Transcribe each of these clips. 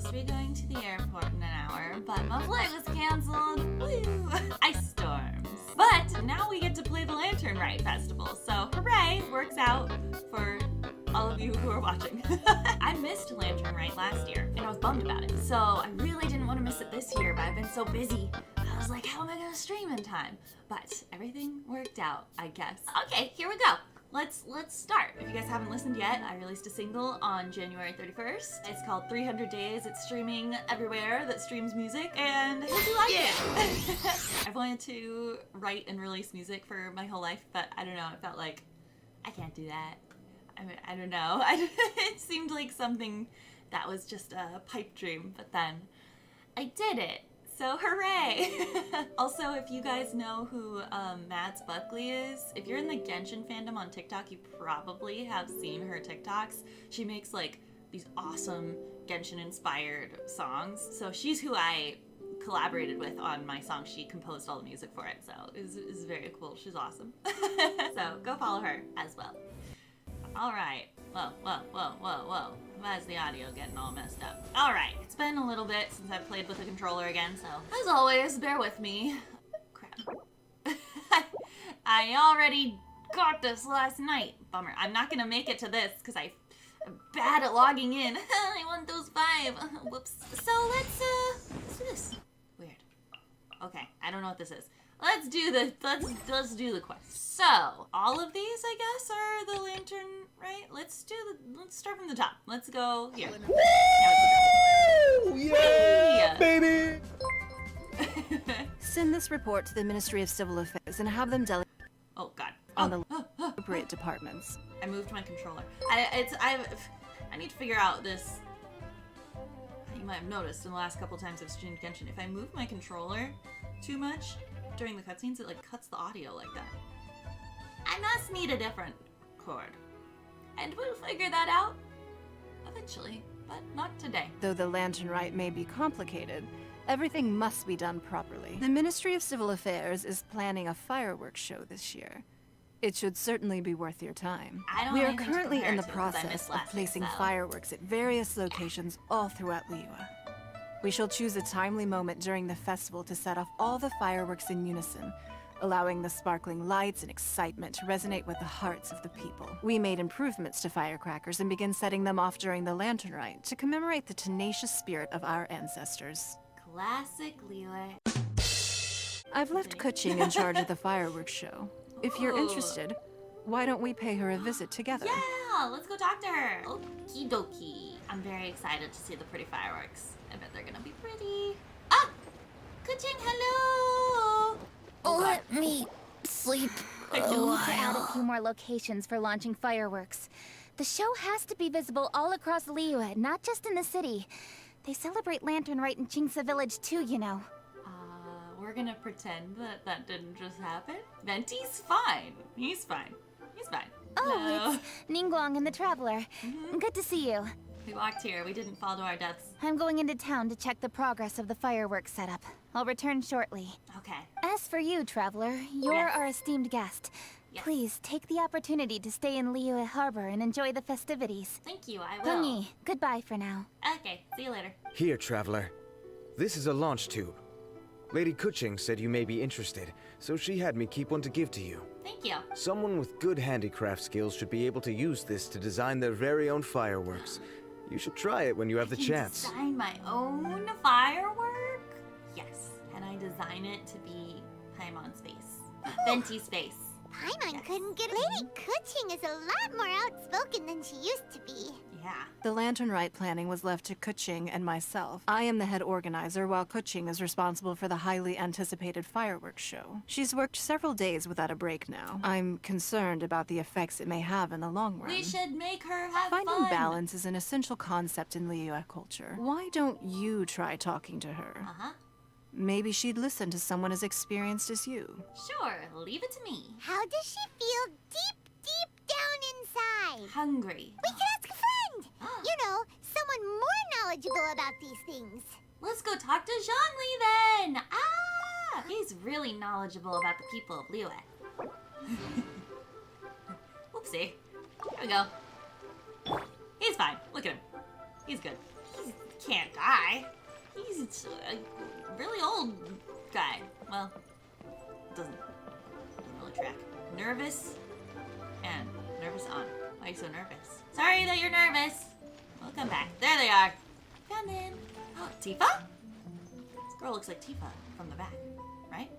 to be going to the airport in an hour, but my flight was canceled. Woo! Ice storms. But now we get to play the Lantern Rite Festival, so hooray, works out for all of you who are watching. I missed Lantern Rite last year, and I was bummed about it. So I really didn't want to miss it this year, but I've been so busy. I was like, how am I gonna stream in time? But everything worked out, I guess. Okay, here we go. Let's start. If you guys haven't listened yet, I released a single on January 31st. It's called 300 Days. It's streaming everywhere that streams music, and I hope you like it. I've wanted to write and release music for my whole life, but I don't know, it felt like I can't do that. I mean, I don't know. It seemed like something that was just a pipe dream, but then I did it. So hooray! Also, if you guys know who Mads Buckley is, if you're in the Genshin fandom on TikTok, you probably have seen her TikToks. She makes like these awesome Genshin-inspired songs. So she's who I collaborated with on my song. She composed all the music for it, so it's very cool. She's awesome. So go follow her as well. All right. Whoa. Why is the audio getting all messed up? All right. It's been a little bit since I've played with a controller again, so as always, bear with me. Crap. I already got this last night. Bummer. I'm not gonna make it to this because I'm bad at logging in. I want those 5. Whoops. So let's do this. Weird. Okay. I don't know what this is. Let's do the quest. So, all of these, I guess, are the Lantern, right? Let's start from the top. Let's go here. Woo! Yeah, baby! Send this report to the Ministry of Civil Affairs and have them delegate Oh God. on the appropriate departments. I moved my controller. I need to figure out this. You might have noticed in the last couple times I've streamed Genshin, if I move my controller too much during the cutscenes, it like cuts the audio like that. I must need a different cord. And we'll figure that out eventually, but not today. Though the Lantern Rite may be complicated, everything must be done properly. The Ministry of Civil Affairs is planning a fireworks show this year. It should certainly be worth your time. We are currently in the process of placing fireworks at various locations all throughout Liyue. We shall choose a timely moment during the festival to set off all the fireworks in unison, allowing the sparkling lights and excitement to resonate with the hearts of the people. We made improvements to firecrackers and began setting them off during the Lantern Rite to commemorate the tenacious spirit of our ancestors. Classic Liyue. I've left Kuching in charge of the fireworks show. If you're interested, why don't we pay her a visit together? Yeah, let's go talk to her. Okie dokie. I'm very excited to see the pretty fireworks. I bet they're gonna be pretty. Ah! Kuching, hello! Let me sleep I a don't while. care. Add a few more locations for launching fireworks. The show has to be visible all across Liyue, not just in the city. They celebrate Lantern Rite in Jingsa Village too, you know. We're gonna pretend that that didn't just happen. Venti's fine. He's fine. He's fine. Oh, Hello. it's Ningguang and the Traveler. Good to see you. We walked here. We didn't fall to our deaths. I'm going into town to check the progress of the fireworks setup. I'll return shortly. Okay. As for you, Traveler, you're Yes. our esteemed guest. Yes. Please take the opportunity to stay in Liyue Harbor and enjoy the festivities. Thank you. I will. Hongi, goodbye for now. Okay. See you later. Here, traveler. This is a launch tube. Lady Kuching said you may be interested, so she had me keep one to give to you. Thank you. Someone with good handicraft skills should be able to use this to design their very own fireworks. You should try it when you have the chance. Design my own firework? Yes. Can I design it to be Paimon space? Venti space. Paimon Yes. couldn't get Lady Kuching is a lot more outspoken than she used to be. Yeah. The Lantern Rite planning was left to Kuching and myself. I am the head organizer, while Kuching is responsible for the highly anticipated fireworks show. She's worked several days without a break now. I'm concerned about the effects it may have in the long run. We should make her have Finding fun. balance is an essential concept in Liyue culture. Why don't you try talking to her? Uh-huh. Maybe she'd listen to someone as experienced as you. Sure. Leave it to me. How does she feel deep down inside? Hungry. We can ask a friend! You know, someone more knowledgeable about these things. Let's go talk to Zhongli then! Ah! He's really knowledgeable about the people of Liyue. Oopsie. Here we go. He's fine. Look at him. He's good. can't die. He's a really old guy. Well, doesn't really track. Nervous and nervous on. Why are you so nervous? Sorry that you're nervous. We'll come back. There they are. Come in. Oh, Tifa? This girl looks like Tifa from the back, right?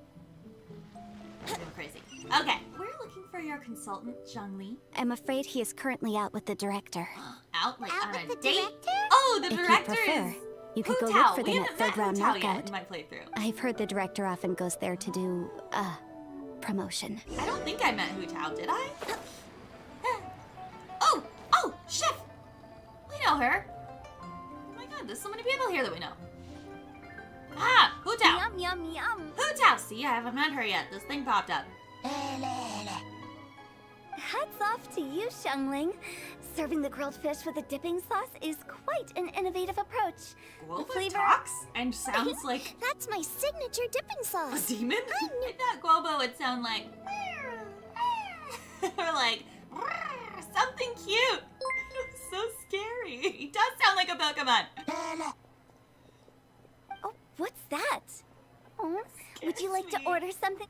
I'm going crazy. Okay, we're looking for your consultant, Zhongli. I'm afraid he is currently out with the director. Out like Out on with a the date? director? Oh, the If you director prefer, is you could go Hu look Tao. for We them haven't at met third round Hu Tao yet knockout. in my playthrough. I've heard the director often goes there to do, promotion. I don't think I met Hu Tao, did I? Oh, Chef! We know her. Oh my god, there's so many people here that we know. Ah, Hu Tao. Yum, yum, yum. Hu Tao. See, I haven't met her yet. This thing popped up. Hats off to you, Xiangling. Serving the grilled fish with a dipping sauce is quite an innovative approach. Guoba flavor- talks and sounds like That's my signature dipping a sauce. demon? I thought Guoba would sound like or like something cute. It was so scary. He does sound like a Pokemon. Oh, what's that? Oh, would you like to me. order something?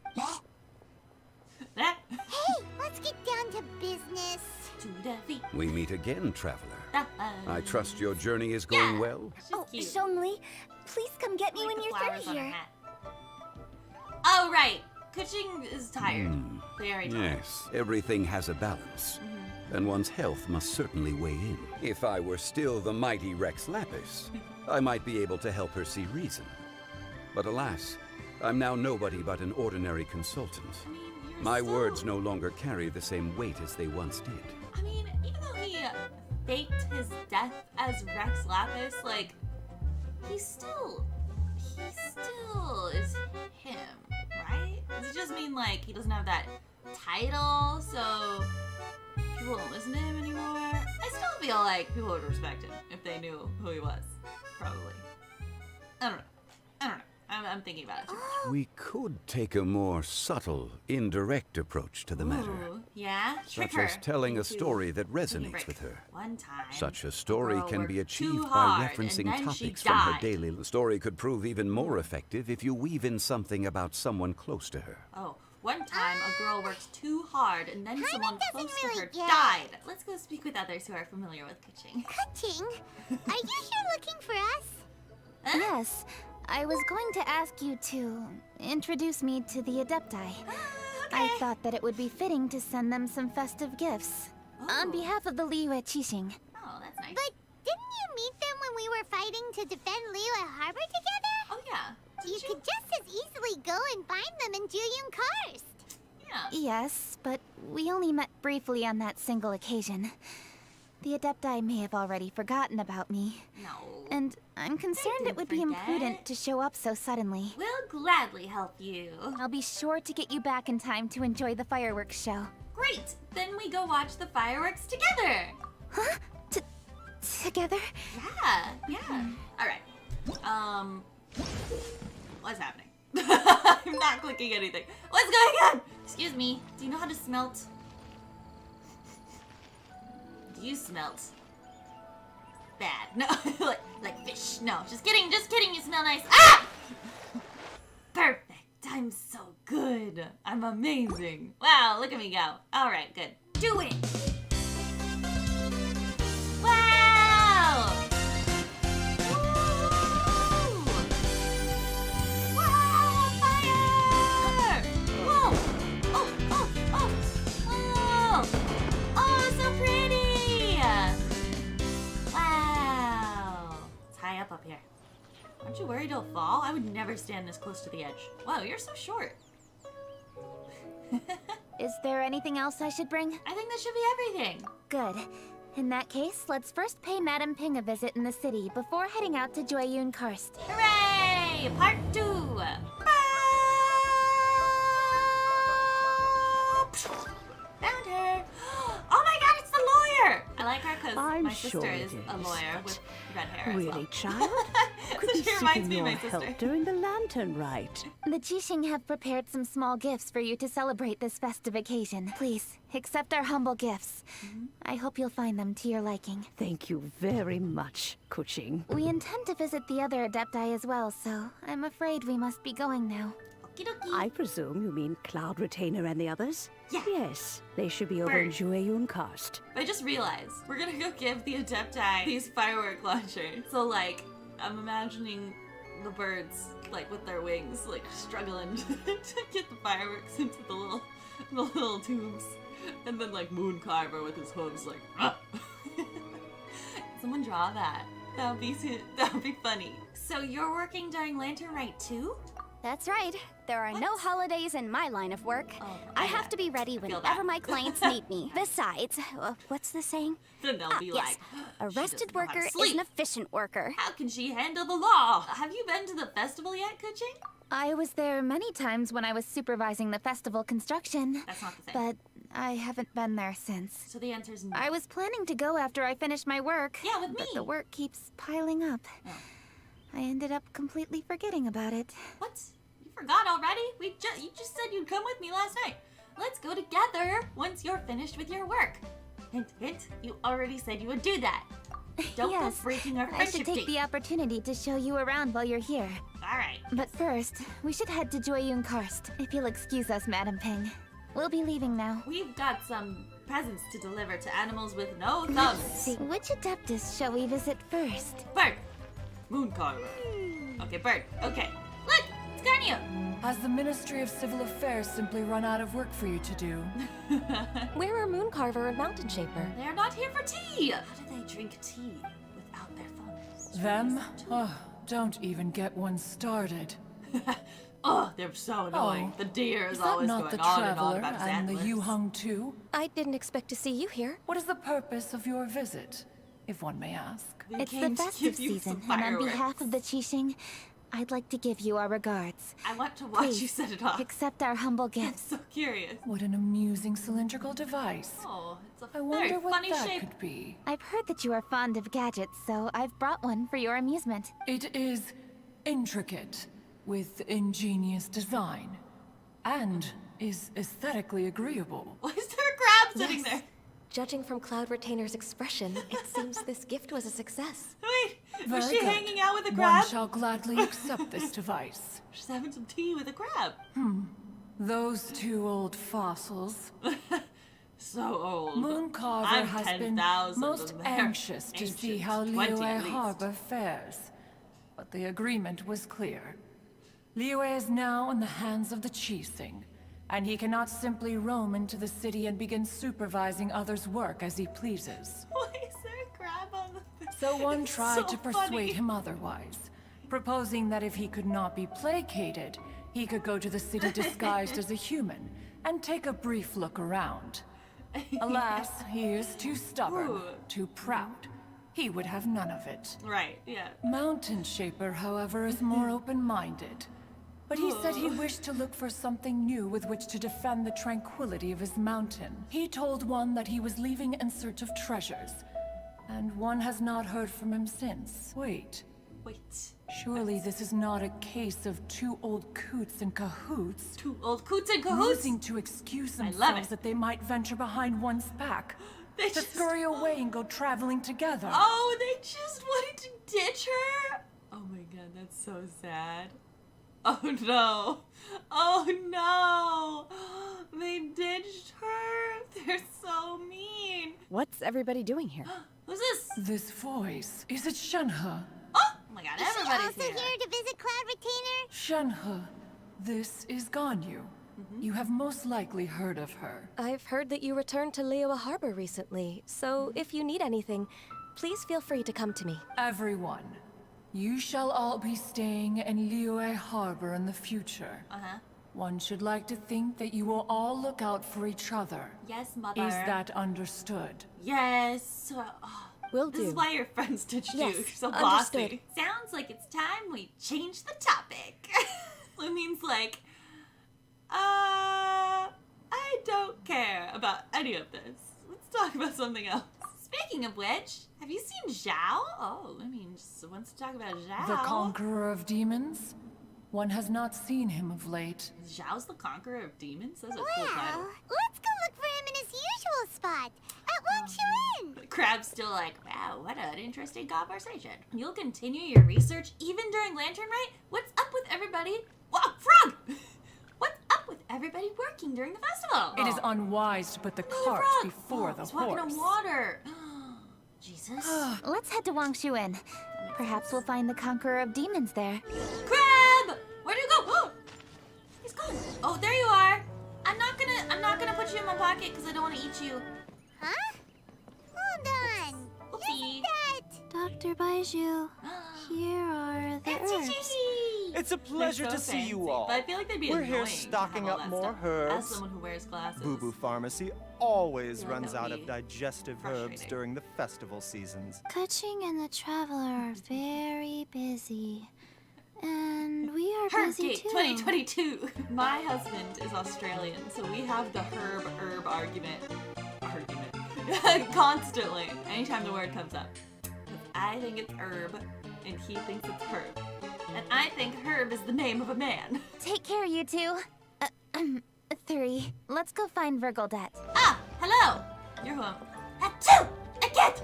That Hey, let's get down to business. to the feet. We meet again, traveler. I I trust your journey is going well. She's Oh, cute. Zhongli, please come get me Like when the you're flowers through on her here. hat. Oh, right. Kuching is tired. Very tired. Yes, everything has a balance. And one's health must certainly weigh in. If I were still the mighty Rex Lapis, I might be able to help her see reason. But alas, I'm now nobody but an ordinary consultant. I mean, you're My so- words no longer carry the same weight as they once did. I mean, even though he faked his death as Rex Lapis, like, he still is him, right? Does it just mean, like, he doesn't have that title, so people don't listen to him anymore? I still feel like people would respect him if they knew who he was, probably. I don't know. I'm thinking about it too much. We could take a more subtle, indirect approach to the matter. Ooh, yeah? Trick Such as her telling a into story that taking a resonates break. with her. One time, Such a story girl can be worked too achieved by hard, and referencing then she topics from her died. daily. The story could prove even more effective if you weave in something about someone close to her. Oh, one time a girl worked too hard and then someone doesn't close to really her get it. died. Let's go speak with others who are familiar with Kuching. Cutting? Are you here looking for us? Yes, I was going to ask you to introduce me to the adepti. I thought that it would be fitting to send them some festive gifts. On Oh. behalf of the Liyue Qixing. Oh, that's nice. But didn't you meet them when we were fighting to defend Liyue Harbor together? Oh, yeah. You Did could just as easily go and find them in Juyun Karst. Yeah. Yes, but we only met briefly on that single occasion. The adepti may have already forgotten about me. No. And I'm concerned it didn't would be forget. imprudent to show up so suddenly. We'll gladly help you. I'll be sure to get you back in time to enjoy the fireworks show. Great. Then we go watch the fireworks together. Huh? Together? Yeah. All right. What's happening? I'm not clicking anything. What's going on? Excuse me. Do you know how to smelt? Do you smelt bad? No, like fish. No, just kidding. Just kidding. You smell nice. Ah! Perfect. I'm so good. I'm amazing. Wow, look at me go. All right, good. Do it. Wow! Woo! Wow, fire! Whoa! Oh, so pretty! Wow. It's high up here. Aren't you worried you'll fall? I would never stand this close to the edge. Wow, you're so short. Is there anything else I should bring? I think that should be everything. Good. In that case, let's first pay Madame Ping a visit in the city before heading out to Juyun Karst. Hooray! Part 2! Found her! Oh my god, it's the lawyer! I like her because I'm My sure sister it is is, a lawyer but with red hair really, as well. child? Could So be she reminds seeking me of your my sister. help during the lantern rite. The GENSHIN have prepared some small gifts for you to celebrate this festive occasion. Please, accept our humble gifts. I hope you'll find them to your liking. Thank you very much, Kuching. We intend to visit the other adepti as well, so I'm afraid we must be going now. Okie dokie. I presume you mean Cloud Retainer and the others? Yeah. Yes, they should be over in Bird. Jueyun Karst. I just realized we're gonna go give the adepti these firework launchers. So like, I'm imagining the birds like with their wings, like struggling to get the fireworks into the little tubes, and then like Mooncarver with his hooves like. Ah. Someone draw that. That would be funny. So you're working during Lantern Rite too? That's right. There are no holidays in my line of work. Oh, I have to be ready feel whenever that. my clients need me. Besides, what's the saying? Then they'll be Yes, a like, "She rested doesn't know how to worker is sleep. an efficient worker. How can she handle the law? Have you been to the festival yet, Kuching? I was there many times when I was supervising the festival construction, That's not the thing. but I haven't been there since. So the answer is no. I was planning to go after I finished my work. Yeah, with But me. the work keeps piling up. Oh. I ended up completely forgetting about it. What? You forgot already? You just said you'd come with me last night. Let's go together once you're finished with your work. Hint, hint. You already said you would do that. Don't Yes, go breaking our I friendship should take date. the opportunity to show you around while you're here. All right. But first, we should head to Jueyun Karst. If you'll excuse us, Madam Ping. We'll be leaving now. We've got some presents to deliver to animals with no thumbs. Which adeptus shall we visit first? Bird. Mooncarver. Okay, Bird. Okay. Look, it's Garnia. Has the Ministry of Civil Affairs simply run out of work for you to do? Where are Mooncarver and Mountain Shaper? They're not here for tea. How do they drink tea without their thumbs? Them? Oh, don't even get one started. Oh, they're so annoying. Oh, The deer is Is that always not going the on and on Traveler about his and the antlers. Yuhung too? I didn't expect to see you here. What is the purpose of your visit, if one may ask? We It's the came to festive give you season, some and on fireworks. behalf of the GENSHIN, I'd like to give you our regards. I want to watch Please, you set it off. accept our humble I'm gifts. so curious. What an amusing cylindrical device. Oh, it's a I very wonder what funny that shape. could be. I've heard that you are fond of gadgets, so I've brought one for your amusement. It is intricate, with ingenious design, and is aesthetically agreeable. Why is there a crab sitting there? Judging from Cloud Retainer's expression, it seems this gift was a success. Wait, was Very she good. hanging out with a One crab? shall gladly accept this device. She's having some tea with a crab. Those two old fossils. So old. Mooncarver I'm has been 10,000 most of them. anxious to see Ancient, how 20 Liyue at least. Harbor fares. But the agreement was clear. Liyue is now in the hands of the Qixing, and he cannot simply roam into the city and begin supervising others' work as he pleases. Why is there a crab on the... So one It's tried so to persuade funny. him otherwise, proposing that if he could not be placated, he could go to the city disguised as a human and take a brief look around. Alas, he is too stubborn, Ooh. too proud. He would have none of it. Right, yeah. Mountain Shaper, however, is more open-minded. But he said he wished to look for something new with which to defend the tranquility of his mountain. He told one that he was leaving in search of treasures, and one has not heard from him since. Wait, Wait. surely this is not a case of two old coots in cahoots, Two old coots and cahoots? using to excuse I love themselves it. that they might venture behind one's back, They to just... scurry away and go traveling together. Oh, they just wanted to ditch her? Oh my god, that's so sad. Oh no. Oh no. They ditched her. They're so mean. What's everybody doing here? Who's this? This voice, is it Shenhe? Oh my god, Is she everybody's also here. here to visit Cloud Retainer? Shenhe, this is Ganyu. You have most likely heard of her. I've heard that you returned to Liyue Harbor recently, so if you need anything, please feel free to come to me. Everyone, you shall all be staying in Liyue Harbor in the future. Uh-huh. One should like to think that you will all look out for each other. Yes, mother. Is that understood? Yes. Will This do. is why your friends ditched you. Yes, You're so understood. bossy. Sounds like it's time we change the topic. It means like, I don't care about any of this. Let's talk about something else. Speaking of which, have you seen Zhao? Oh, I mean, just wants to talk about Zhao. The conqueror of demons? One has not seen him of late. Zhao's the conqueror of demons? That's a cool Well, title. let's go look for him in his usual spot, at Wang Shuin. Crab's still like, wow, what an interesting conversation. You'll continue your research even during Lantern Rite? What's up with everybody? Whoa, frog! What's up with everybody working during the festival? It is unwise to put the cart frog. before the He's walking horse. on water. Jesus. Let's head to Wang Shuin. Perhaps we'll find the conqueror of demons there. Crab! Where'd you go? He's gone. Oh, there you are. I'm not gonna put you in my pocket because I don't want to eat you. Huh? Hold on. Oopsie. Dr. Baiju, here are the It's herbs. Gigi. It's a pleasure They're to so see you fancy, all. But I feel like they'd be We're here annoying to stocking have all up that more stuff. herbs. As someone who wears glasses. Boo Boo Pharmacy always feel like runs that would out be of digestive herbs frustrating. during the festival seasons. Kuching and the Traveler are very busy. And we are busy Herbgate too. 2022. My husband is Australian, so we have the herb argument constantly. Anytime the word comes up, 'cause I think it's herb, and he thinks it's herb, and I think herb is the name of a man. Take care, you two. 3. Let's go find Virgildet. Ah, hello. You're who? Achoo! I get.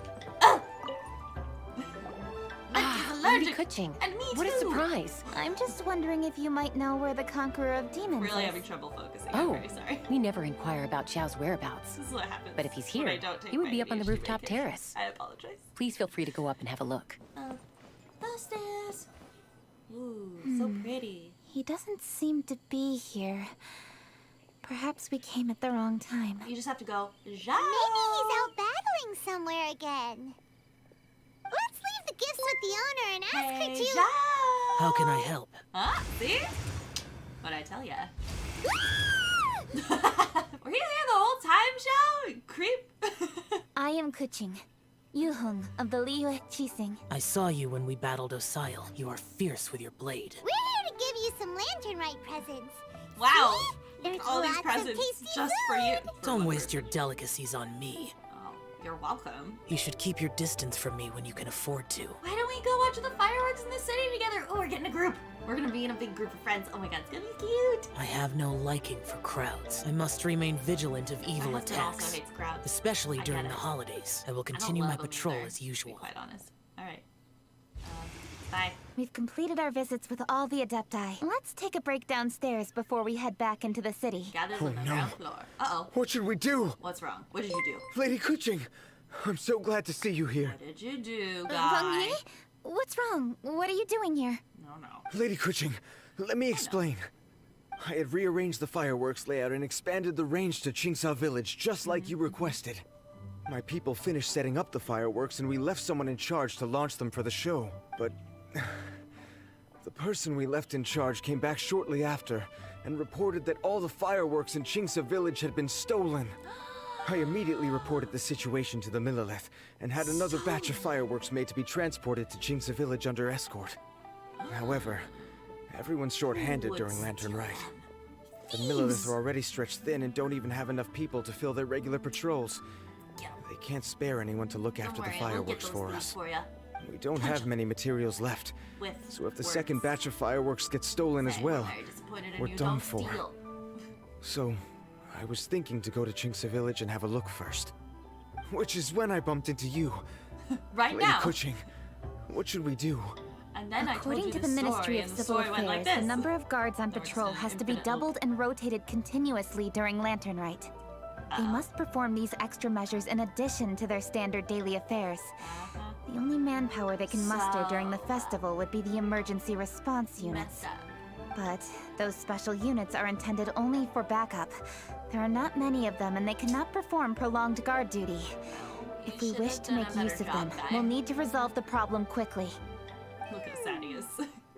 Lady Kuching. And me too. What a surprise. I'm just wondering if you might know where the conqueror of demons Really is. having trouble focusing. Oh. I'm very sorry. We never inquire about Xiao's whereabouts. This is what happens. But if he's when I here, don't take he would my be up on the ADHD rooftop medication. terrace. I apologize. Please feel free to go up and have a look. The stairs. Ooh, so pretty. He doesn't seem to be here. Perhaps we came at the wrong time. You just have to go, Zhao. Maybe he's out battling somewhere again. Let's leave the gifts with the owner and ask her Hey, to... Zhao. How can I help? Huh? See? What'd I tell ya? Were you here the whole time, Zhao? Creep. I am Kuching, Yuhung of the Liyue Qixing. I saw you when we battled Osile. You are fierce with your blade. We're here to give you some Lantern Rite presents. Wow. See? There's All these lots of presents tasty just for you. Don't waste your delicacies on me. Oh, you're welcome. You should keep your distance from me when you can afford to. Why don't we go watch the fireworks in the city together? Oh, we're getting a group. We're gonna be in a big group of friends. Oh my god, it's gonna be cute. I have no liking for crowds. I must remain vigilant of evil My husband also attacks, hates crowds. especially I during get the it. holidays. I will I don't continue my love 'em patrol either, as to be usual. quite honest. All right. Bye. We've completed our visits with all the adepti. Let's take a break downstairs before we head back into the city. Gathered Oh, on the no. ground floor. Uh-oh. What should we do? What's wrong? What did you do? Lady Kuching, I'm so glad to see you here. What did you do, Wang guy? Yi? What's wrong? What are you doing here? No. Lady Kuching, let me explain. I had rearranged the fireworks layout and expanded the range to Qingsa Village, just like you requested. My people finished setting up the fireworks and we left someone in charge to launch them for the show. But the person we left in charge came back shortly after and reported that all the fireworks in Qingsa Village had been stolen. I immediately reported the situation to the Millelith and had another batch of fireworks made to be transported to Qingsa Village under escort. However, everyone's short-handed during Lantern Rite. The Millelith are already stretched thin and don't even have enough people to fill their regular patrols. They can't spare anyone to look after the fireworks for us. We don't have many materials left, so if the second batch of fireworks gets stolen as well, we're done for. So, I was thinking to go to Qingsa Village and have a look first. Which is when I bumped into you. Right Lady now. Kuching, what should we do? And then According to the Ministry of Civil Affairs, the number of guards on patrol has to be doubled and rotated continuously during Lantern Rite. They must perform these extra measures in addition to their standard daily affairs. The only manpower they can muster during the festival would be the emergency response units. But those special units are intended only for backup. There are not many of them and they cannot perform prolonged guard duty. If we wish to make use of them, we'll need to resolve the problem quickly. Look how sad he is.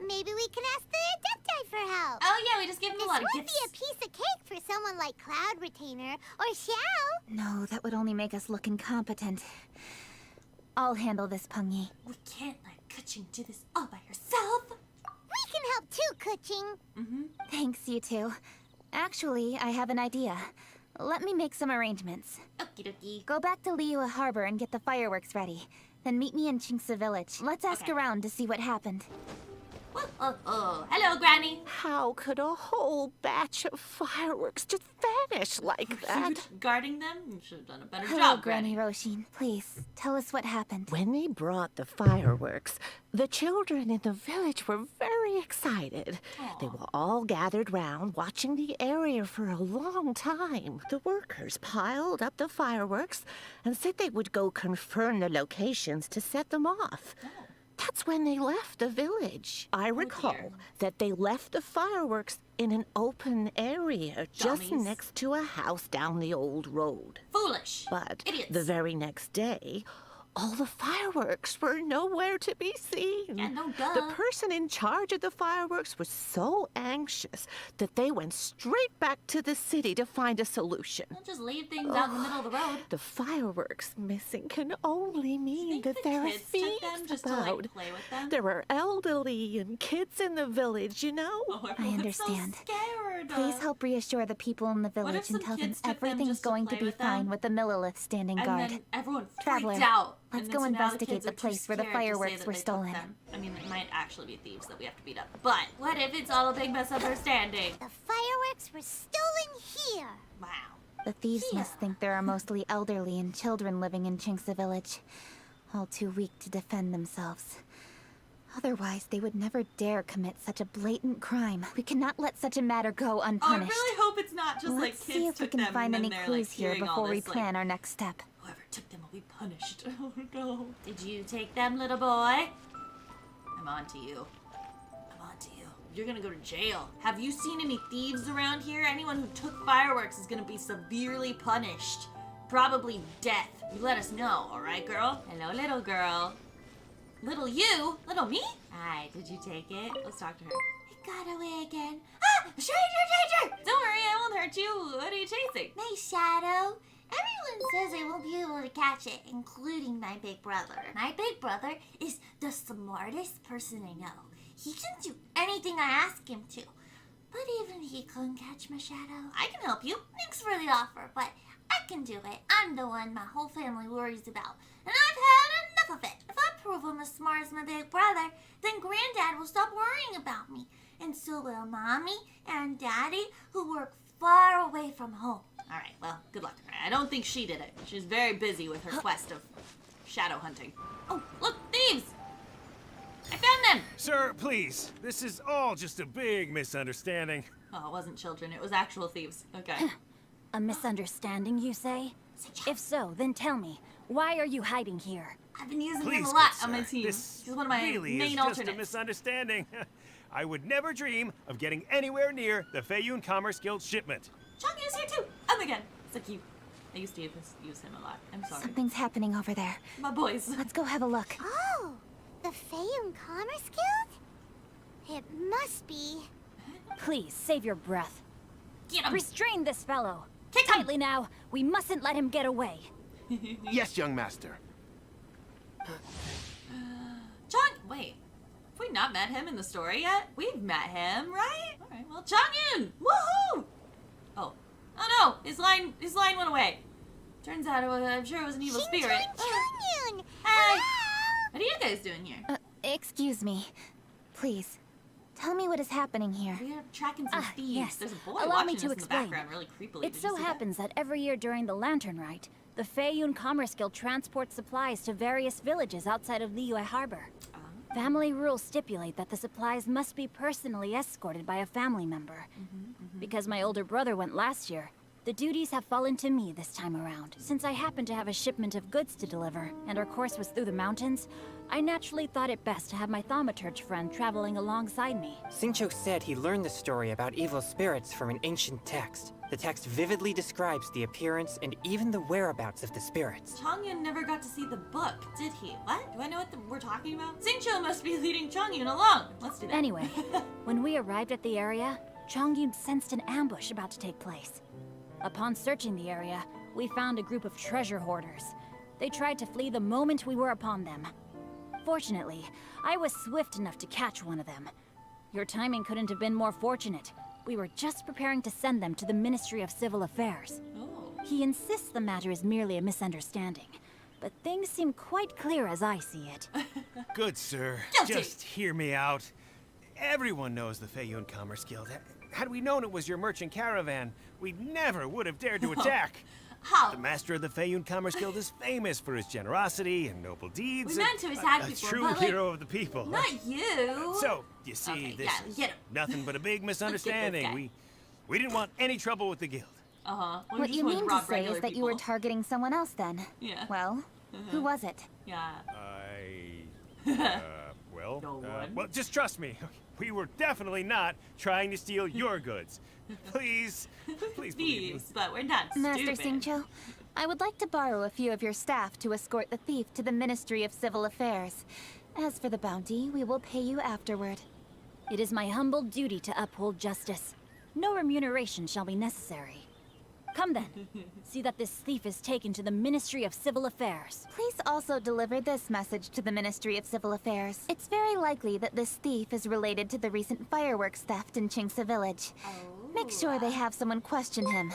Maybe we can ask the adepti for help. Oh yeah, we just gave him a lot of This would gifts. be a piece of cake for someone like Cloud Retainer or Xiao. No, that would only make us look incompetent. I'll handle this, Peng Yi. We can't let Kuching do this all by herself. We can help too, Kuching. Thanks, you two. Actually, I have an idea. Let me make some arrangements. Okie dokie. Go back to Liyue Harbor and get the fireworks ready. Then meet me in Chingsa Village. Let's ask around to see what happened. Oh, hello, Granny. How could a whole batch of fireworks just vanish like that? Guarding them? You should have done a better Hello, job, Granny Roshin. Please, tell us what happened. When they brought the fireworks, the children in the village were very excited. Aww. They were all gathered round, watching the area for a long time. The workers piled up the fireworks and said they would go confirm the locations to set them off. Oh. That's when they left the village. I recall that they left the fireworks in an open area just next to a house down the old road. Foolish. But Idiots. the very next day, all the fireworks were nowhere to be seen. Yeah, no duh. The person in charge of the fireworks was so anxious that they went straight back to the city to find a solution. Don't just leave things out in the middle of the road. The fireworks missing can only mean that there are Kids took them thieves just to, about. like, play with them? There are elderly and kids in the village, you know? Oh, I understand. So scared. Please help reassure the people in the What if village and some tell them kids took them everything's just to going to play be with them? fine with the Millilith standing guard. And then everyone freaked Traveler, out. let's And go then so now investigate kids the are too place where the scared to say fireworks that were they took stolen. them. I mean, it might actually be thieves that we have to beat up. But what if it's all a big misunderstanding? The fireworks were stolen here. Wow. The thieves must think there are mostly elderly and children living in Chingsa Village, all too weak to defend themselves. Otherwise, they would never dare commit such a blatant crime. We cannot let such a matter go Oh, I unpunished. really hope it's not just Let's like kids see if we took can them find and any then they're, clues like, here hearing all before we this, like, plan our next step. whoever took them will be punished. Oh no. Did you take them, little boy? I'm on to you. I'm on to you. You're gonna go to jail. Have you seen any thieves around here? Anyone who took fireworks is gonna be severely punished. Probably death. You let us know, alright, girl? Hello, little girl. Little you? Little me? Hi, did you take it? Let's talk to her. It got away again. Ah! Stranger! Don't worry, I won't hurt you. What are you chasing? My shadow. Everyone says I won't be able to catch it, including my big brother. My big brother is the smartest person I know. He can do anything I ask him to. But even he couldn't catch my shadow. I can help you. Thanks for the offer, but I can do it. I'm the one my whole family worries about. And I've had enough of it. If I prove I'm as smart as my big brother, then Granddad will stop worrying about me. And so will Mommy and Daddy, who work far away from home. Alright, well, good luck to her. I don't think she did it. She's very busy with her quest of shadow hunting. Oh, look, thieves! I found them! Sir, please. This is all just a big misunderstanding. Oh, it wasn't children. It was actual thieves. Okay. A misunderstanding, you say? If so, then tell me, why are you hiding here? I've been using Please, him a lot good on my sir, team. This He's one of my really main is just alternates. a misunderstanding. I would never dream of getting anywhere near the Feiyun Commerce Guild shipment. Chongyu's here too! Oh my god, so cute. I used to use him a lot. I'm sorry. Something's happening over there. My boys. Let's go have a look. Oh, the Feiyun Commerce Guild? It must be. Please, save your breath. Get him! Restrain this fellow. Kick him! Tightly now. We mustn't let him get away. Yes, young master. Chong, wait. Have we not met him in the story yet? We've met him, right? Alright, well, Chongyun! Woohoo! Oh. Oh no! His line went away. Turns out I'm sure it was an evil spirit. Chongyun! Hey! What are you guys doing here? Excuse me. Please, tell me what is happening here. We are tracking some thieves. Yes. There's a boy Allow watching me us to in explain. the background really creepily. It Did you so see that? happens that every year during the Lantern Rite, the Feiyun Commerce Guild transports supplies to various villages outside of Liyue Harbor. Family rules stipulate that the supplies must be personally escorted by a family member. Because my older brother went last year, the duties have fallen to me this time around. Since I happened to have a shipment of goods to deliver, and our course was through the mountains, I naturally thought it best to have my thaumaturge friend traveling alongside me. Xingqiu said he learned the story about evil spirits from an ancient text. The text vividly describes the appearance and even the whereabouts of the spirits. Chongyun never got to see the book, did he? What? Do I know what we're talking about? Xingqiu must be leading Chongyun along. Let's do that. Anyway, when we arrived at the area, Chongyun sensed an ambush about to take place. Upon searching the area, we found a group of treasure hoarders. They tried to flee the moment we were upon them. Fortunately, I was swift enough to catch one of them. Your timing couldn't have been more fortunate. We were just preparing to send them to the Ministry of Civil Affairs. Oh. He insists the matter is merely a misunderstanding, but things seem quite clear as I see it. Good, sir. Guilty. Just hear me out. Everyone knows the Feiyun Commerce Guild. Had we known it was your merchant caravan, we never would have dared to attack. How? The master of the Feiyun Commerce Guild is famous for his generosity and noble deeds. We meant to attack a before, true but, like, hero of the people. Not you. So, you see, Okay, this yeah, is get him. nothing but a big guy. misunderstanding. We didn't want any trouble with the guild. Uh-huh. What you mean to say is that you were targeting someone else then? Yeah. Well, who was it? Yeah. Well, No one. well, just trust me. We were definitely not trying to steal your goods. Please, please believe me. Thieves, but we're not Master stupid. Xingqiu, I would like to borrow a few of your staff to escort the thief to the Ministry of Civil Affairs. As for the bounty, we will pay you afterward. It is my humble duty to uphold justice. No remuneration shall be necessary. Come then, see that this thief is taken to the Ministry of Civil Affairs. Please also deliver this message to the Ministry of Civil Affairs. It's very likely that this thief is related to the recent fireworks theft in Qingce Village. Make sure they have someone question him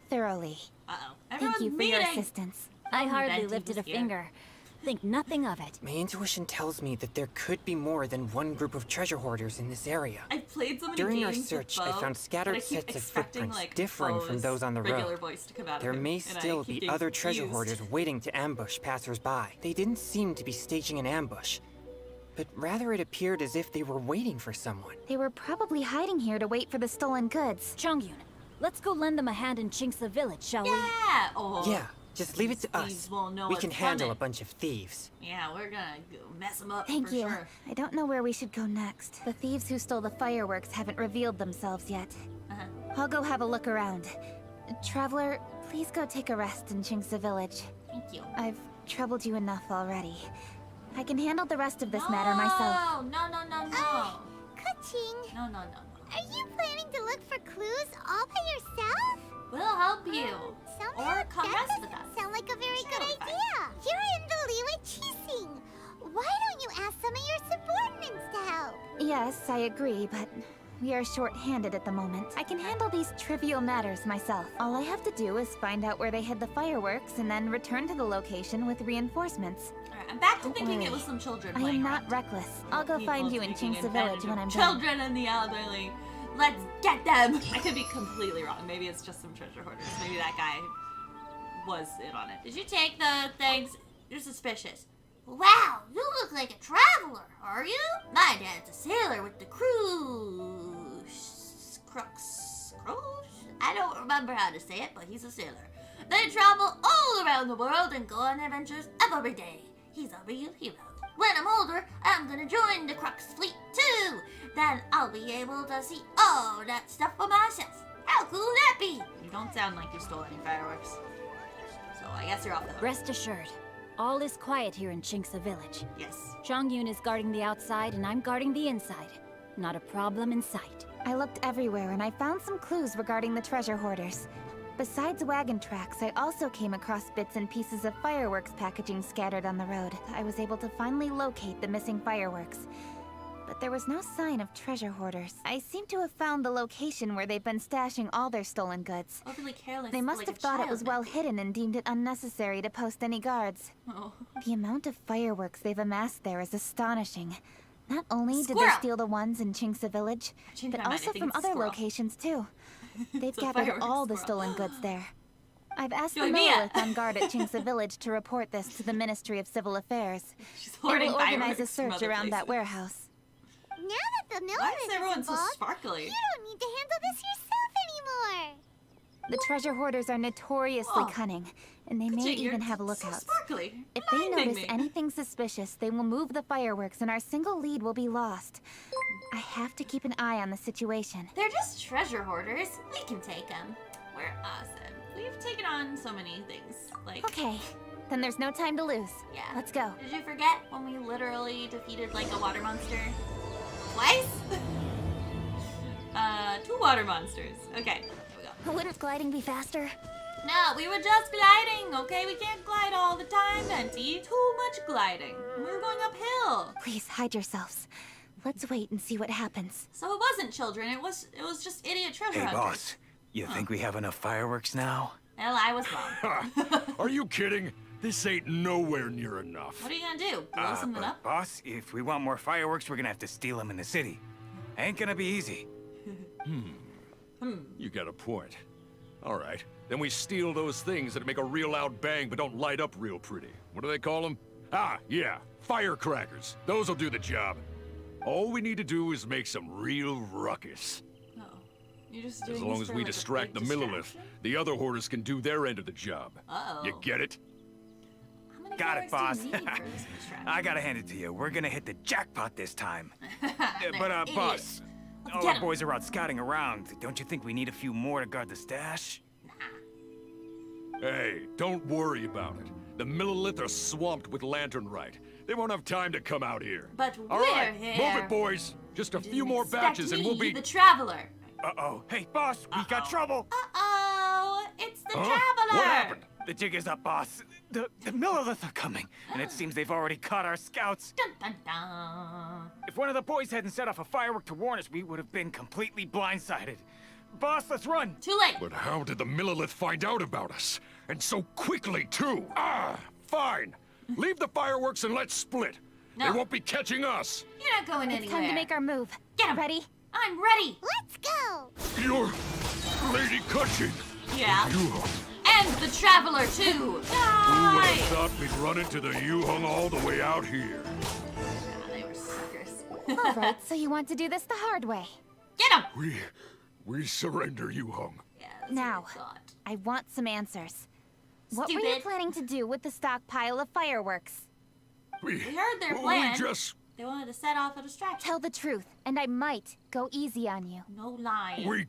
thoroughly. Uh-oh. Thank you for your assistance. I hardly Venti lifted a was here. finger. Think nothing of it. My intuition tells me that there could be more than one group of treasure hoarders in this area. I've played so many During our games search, with I Bo, found but scattered I keep sets of expecting, footprints like, differing from Bo's those on the regular road. voice to come out of There him, may and I still keep be getting other treasure confused. hoarders waiting to ambush passersby. They didn't seem to be staging an ambush, but rather it appeared as if they were waiting for someone. They were probably hiding here to wait for the stolen goods. Chongyun, let's go lend them a hand in Qingce Village, shall we? Yeah. Oh. Yeah, just leave it to Thieves us. won't know We what's can handle coming. a bunch of thieves. Yeah, we're gonna mess them up Thank for you. sure. I don't know where we should go next. The thieves who stole the fireworks haven't revealed themselves yet. I'll go have a look around. Traveler, please go take a rest in Qingce Village. Thank you. I've troubled you enough already. I can handle the rest of this matter myself. No. Kuching, No. are you planning to look for clues all by yourself? We'll help you. Somehow Or come that rest with doesn't us. sound like a very good Sure, fine. idea. You're in the Liwa Qixing. Why don't you ask some of your subordinates to help? Yes, I agree, but we are short-handed at the moment. I can handle these trivial matters myself. All I have to do is find out where they hid the fireworks and then return to the location with reinforcements. Alright, I'm back to Don't thinking worry. it was some children I playing am not around. reckless. I'll go People find you in taking Qingce Village advantage when of I'm done. children and the elderly. Let's get them! I could be completely wrong. Maybe it's just some treasure hoarders. Maybe that guy was in on it. Did you take the things? You're suspicious. Wow, you look like a traveler, are you? My dad's a sailor with the cruise. Crux. I don't remember how to say it, but he's a sailor. They travel all around the world and go on adventures every day. He's a real hero. When I'm older, I'm gonna join the Crux fleet too. Then I'll be able to see all that stuff for myself. How cool would that be? You don't sound like you stole any fireworks. So I guess you're off the hook. Rest assured, all is quiet here in Qingce Village. Yes. Chongyun is guarding the outside and I'm guarding the inside. Not a problem in sight. I looked everywhere and I found some clues regarding the treasure hoarders. Besides wagon tracks, I also came across bits and pieces of fireworks packaging scattered on the road. I was able to finally locate the missing fireworks. But there was no sign of treasure hoarders. I seem to have found the location where they've been stashing all their stolen goods. Overly careless. They must like have a thought it child, was well maybe. hidden and deemed it unnecessary to post any guards. Oh. The amount of fireworks they've amassed there is astonishing. Not only did they Squirrel! steal the ones in Qingce Village, changed but my mind. I also think from it's other squirrel. locations too. They've It's a gathered fireworks all the squirrel. stolen goods there. I've asked the Join me Millith up. on guard at Qingce Village to report this to the Ministry of Civil Affairs. She's They will hoarding organize a fireworks from search other around that places. warehouse. Now that the mill Why is everyone so involved, sparkly? you don't need to handle this yourself anymore. The treasure hoarders are notoriously Oh. cunning, and they may Kuching, you're even have so lookouts. sparkly. If You're they blinding notice me. anything suspicious, they will move the fireworks and our single lead will be lost. I have to keep an eye on the situation. They're just treasure hoarders. We can take them. We're awesome. We've taken on so many things. Like, Okay, then there's no time to lose. yeah. Let's go. Did you forget when we literally defeated like a water monster? Twice? 2 water monsters. Okay, here we go. Wouldn't gliding be faster? No, we were just gliding, okay? We can't glide all the time, Venti. Too much gliding. We were going uphill. Please hide yourselves. Let's wait and see what happens. So it wasn't children, it was just idiot treasure Hey, hunters. boss. You think we have enough fireworks now? Well, I was wrong. Are you kidding? This ain't nowhere near enough. What are you gonna do? Blow something up? Boss, if we want more fireworks, we're gonna have to steal them in the city. Ain't gonna be easy. You got a point. All right, then we steal those things that make a real loud bang but don't light up real pretty. What do they call them? Ah, yeah, firecrackers. Those'll do the job. All we need to do is make some real ruckus. You're just doing As long as we distract the Millilith, the other hoarders can do their end of the job. You get it? Got it, boss. I gotta hand it to you. We're gonna hit the jackpot this time. But, boss, all our boys are out scouting around. Don't you think we need a few more to guard the stash? Hey, don't worry about it. The Millilith are swamped with lantern Rite. They won't have time to come out here. But all we're right, here. move it, boys. Just a few more batches and we'll be... the Traveler. Uh-oh. Hey, boss, we got trouble. Uh-oh. It's the Traveler. What happened? The jig is up, boss. The Millilith are coming, and it seems they've already caught our scouts. Dun, dun, dun. If one of the boys hadn't set off a firework to warn us, we would have been completely blindsided. Boss, let's run. Too late. But how did the Millilith find out about us? And so quickly, too. Ah, fine. Leave the fireworks and let's split. No. They won't be catching us. You're not going It's anywhere. time to make our move. Get 'em. Ready? I'm ready. Let's go! You're Lady Cushing. Yeah. Yuhung. And the Traveler, too. Who would Die! have thought we'd run into the Yuhung all the way out here? They were suckers. All right, so you want to do this the hard way. Get him! We surrender, Yuhung. Yeah, Now, I want some answers. What were you Stupid. planning to do with the stockpile of fireworks? We heard their plan. We just... They wanted to set off a distraction. Tell the truth, and I might go easy on you. No lie.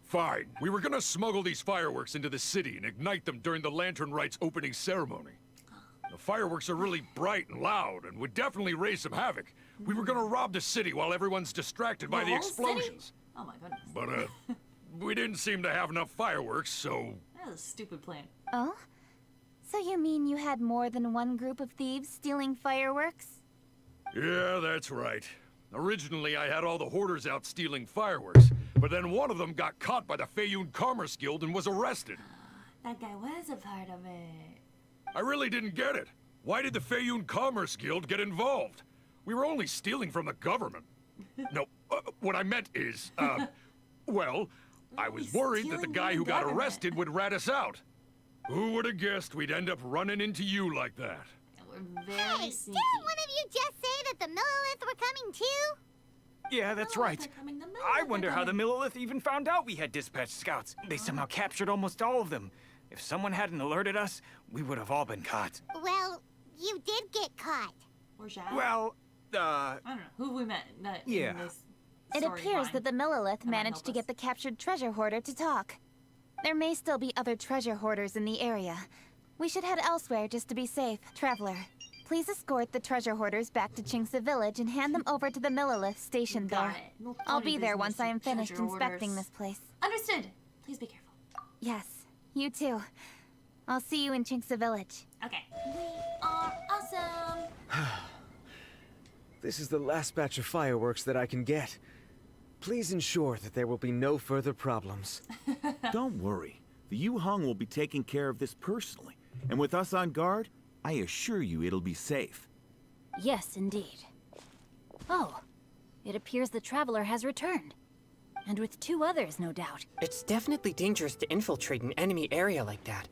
Fine. We were gonna smuggle these fireworks into the city and ignite them during the Lantern Rite's opening ceremony. The fireworks are really bright and loud and would definitely raise some havoc. We were gonna rob the city while everyone's distracted by the whole city? explosions. Oh my goodness. But, we didn't seem to have enough fireworks, so... That was a stupid plan. Oh? So you mean you had more than one group of thieves stealing fireworks? Yeah, that's right. Originally, I had all the hoarders out stealing fireworks, but then one of them got caught by the Feiyun Commerce Guild and was arrested. That guy was a part of it. I really didn't get it. Why did the Feiyun Commerce Guild get involved? We were only stealing from the government. No, what I meant is, well, I was worried that the guy who got arrested would rat us out. Who would have guessed we'd end up running into you like that? We're very Hey, sneaky. didn't one of you just say that the Millilith were coming too? Yeah, that's right. I wonder how the Millilith even found out we had dispatched scouts. They somehow captured almost all of them. If someone hadn't alerted us, we would have all been caught. Well, you did get caught. Or Shad? Well, I don't know. Who have we met? Yeah. In this It appears storyline? that the Millilith managed to get the captured treasure hoarder to talk. There may still be other treasure hoarders in the area. We should head elsewhere just to be safe. Traveler, please escort the treasure hoarders back to Chingsa Village and hand them over to the Millilith stationed Got there. it. No I'll funny be there business once I am with finished treasure inspecting hoarders. this place. Understood. Please be careful. Yes, you too. I'll see you in Chingsa Village. Okay. We are awesome. This is the last batch of fireworks that I can get. Please ensure that there will be no further problems. Don't worry. The Yuhung will be taking care of this personally. And with us on guard, I assure you it'll be safe. Yes, indeed. Oh, it appears the Traveler has returned. And with 2 others, no doubt. It's definitely dangerous to infiltrate an enemy area like that.